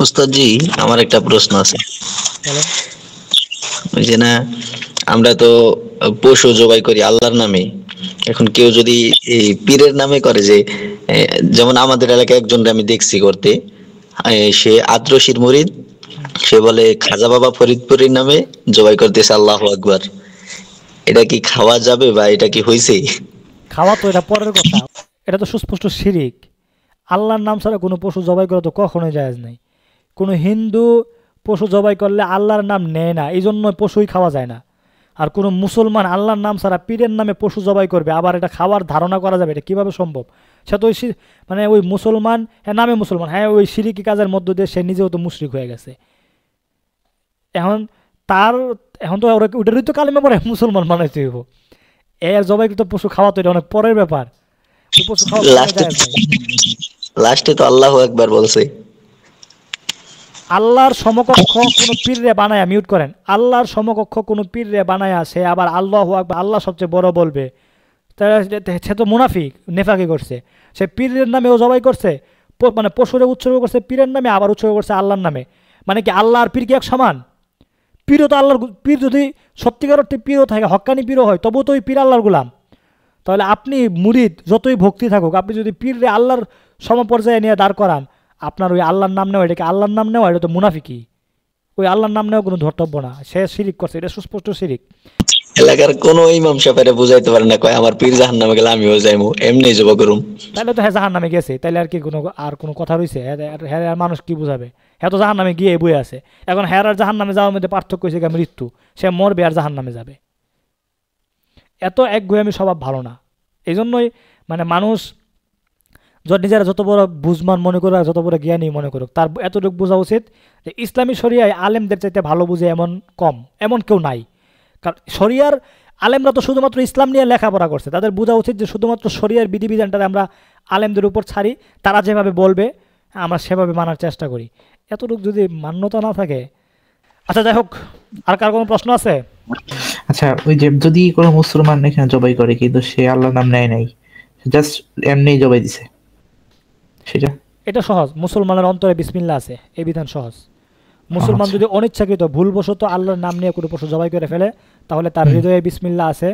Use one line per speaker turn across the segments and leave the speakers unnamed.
ওস্তাদ জি, আমার একটা প্রশ্ন আছে।
বলেন।
ওই যে না, আমরা তো পশু জবাই করি আল্লাহর নামে। এখন কেউ যদি এই পীরের নামে করে, যে যেমন আমাদের এলাকায় একজনকে আমি দেখছি করতে, সে আদ্রশির মুরিদ।
হুম।
সে বলে খাজা বাবা ফরিদপুরের নামে জবাই করতেছে, আল্লাহু আকবার। এটা কি খাওয়া যাবে বা এটা কি হইছে?
খাওয়া তো এটা পরের কথা। এটা তো সুস্পষ্ট শিরিক। আল্লাহর নাম ছাড়া কোনো পশু জবাই করা তো কখনোই জায়েজ নাই। কোনো হিন্দু পশু জবাই করলে আল্লাহর নাম নেয় না, এই জন্য পশুই খাওয়া যায় না। আর কোনো মুসলমান আল্লাহর নাম ছাড়া পীরের নামে পশু জবাই করবে, আবার এটা খাওয়ার ধারণা করা যাবে, এটা কীভাবে সম্ভব? সে তো ওই মানে ওই মুসলমান, হ্যাঁ নামে মুসলমান, হ্যাঁ ওই শিরিকি কাজের মধ্য দিয়ে সে নিজেও তো মুশরিক হয়ে গেছে। এখন তার এখন তো ওটারই তো কালিমা পড়ে মুসলমান বানাইতে হইব। এর জবাইকৃত পশু খাওয়া তো এটা অনেক পরের ব্যাপার। ওই পশু খাওয়া কখনো
লাস্টে
জায়েজ নাই।
লাস্টে তো আল্লাহু আকবার বলছে।
আল্লাহর সমকক্ষ কোনো পীররে বানায়া, মিউট করেন, আল্লাহর সমকক্ষ কোনো পীররে বানায়া সে আবার আল্লাহু আকবার, আল্লাহ সবচেয়ে বড় বলবে, তাহলে সে তো মুনাফিক, নেফাকি করছে। সে পীরের নামেও জবাই করছে, মানে পশুরে উৎসর্গ করছে পীরের নামে, আবার উৎসর্গ করছে আল্লাহর নামে। মানে কি আল্লাহ আর পীর কি এক সমান? পীরও তো আল্লাহর, পীর যদি সত্যিকার অর্থে পীরও থাকে, হক্কানি পীরও হয়, তবুও তো ওই পীর আল্লাহর গুলাম। তাহলে আপনি মুরিদ যতই ভক্তি থাকুক, আপনি যদি পীররে আল্লাহর সমপর্যায়ে নিয়ে দাঁড় করান, আপনার ওই আল্লাহর নাম নেওয়া, এটাকে আল্লাহর নাম নেওয়া, এটা তো মুনাফিকি। ওই আল্লাহর নাম নেওয়া কোনো ধর্তব্য না, সে শিরিক করছে, এটা সুস্পষ্ট শিরিক।
এলাকার কোন ইমাম সাহেবের বুঝাইতে পারে না, কয় আমার পীর জাহান্নামে গেলে আমিও যাইমু, এমনি জবা করুম।
তাহলে তো হ্যাঁ জাহান নামে গেছে, তাহলে আর কি কোনো আর কোনো কথা রয়েছে? হ্যাঁ আর মানুষ কি বুঝাবে? হ্যাঁ তো জাহান নামে গিয়ে বয়ে আছে। এখন হ্যাঁ আর জাহান নামে যাওয়ার মধ্যে পার্থক্য হয়েছে গিয়ে মৃত্যু। সে মরবে আর জাহান নামে যাবে। এত একগুঁয়েমি স্বভাব ভালো না। এই জন্যই মানে মানুষ নিজেরা যত বড় বুঝমান মনে করুক, যত বড় জ্ঞানী মনে করুক, তার এতটুকু বোঝা উচিত যে ইসলামী শরিয়ায় আলেমদের চাইতে ভালো বুঝে এমন কম, এমন কেউ নাই। কারণ শরিয়ার আলেমরা তো শুধুমাত্র ইসলাম নিয়ে লেখাপড়া করছে, তাদের বোঝা উচিত যে শুধুমাত্র শরিয়ার বিধিবিধানটা আমরা আলেমদের উপর ছাড়ি, তারা যেভাবে বলবে আমরা সেভাবে মানার চেষ্টা করি। এতটুকু যদি মান্যতা না থাকে। আচ্ছা যাই হোক, আর কার কোনো প্রশ্ন আছে?
আচ্ছা, ওই যে যদি কোনো মুসলমান এখানে জবাই করে কিন্তু সে আল্লাহর নাম নেয় নাই, জাস্ট এমনি জবাই দিছে, সেটা?
এটা সহজ, মুসলমানের অন্তরে বিসমিল্লাহ আছে, এই বিধান সহজ। মুসলমান
আচ্ছা।
যদি অনিচ্ছাকৃত ভুলবশত আল্লাহর নাম নিয়ে কোনো পশু জবাই করে ফেলে, তাহলে তার হৃদয়ে বিসমিল্লাহ আছে,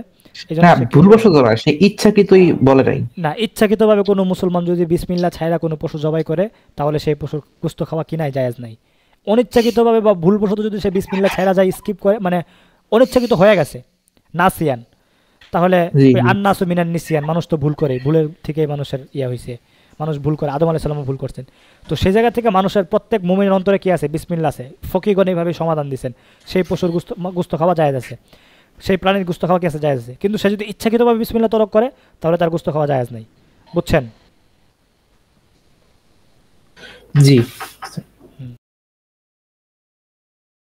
এই জন্য
না,
সে
ভুলবশত না, সে ইচ্ছাকৃতই বলে নাই।
না, ইচ্ছাকৃতভাবে কোনো মুসলমান যদি বিসমিল্লাহ ছাইরা কোনো পশু জবাই করে, তাহলে সেই পশুর গোশত খাওয়া কিনাই জায়েজ নাই। অনিচ্ছাকৃতভাবে বা ভুলবশত যদি সে বিসমিল্লাহ ছাইরা যায়, স্কিপ করে, মানে অনিচ্ছাকৃত হয়ে গেছে, নাসিয়ান, তাহলে
জি
ওই
জি।
আন্নাসু মিনান নিসিয়ান, মানুষ তো ভুল করে, ভুলের থেকেই মানুষের ইয়া হয়েছে, মানুষ ভুল করে, আদম আলাইহিস সালামও ভুল করছেন। তো সেই জায়গা থেকে মানুষের প্রত্যেক মুমিনের অন্তরে কি আছে? বিসমিল্লাহ আছে। ফকিগণ এইভাবে সমাধান দিচ্ছেন, সেই পশুর গুস্ত খাওয়া জায়েজ আছে, সেই প্রাণীর গুস্ত খাওয়া কি আছে? জায়েজ আছে। কিন্তু সে যদি ইচ্ছাকৃতভাবে বিসমিল্লাহ তরক করে, তাহলে তার গুস্ত খাওয়া জায়েজ নাই। বুঝছেন?
জি।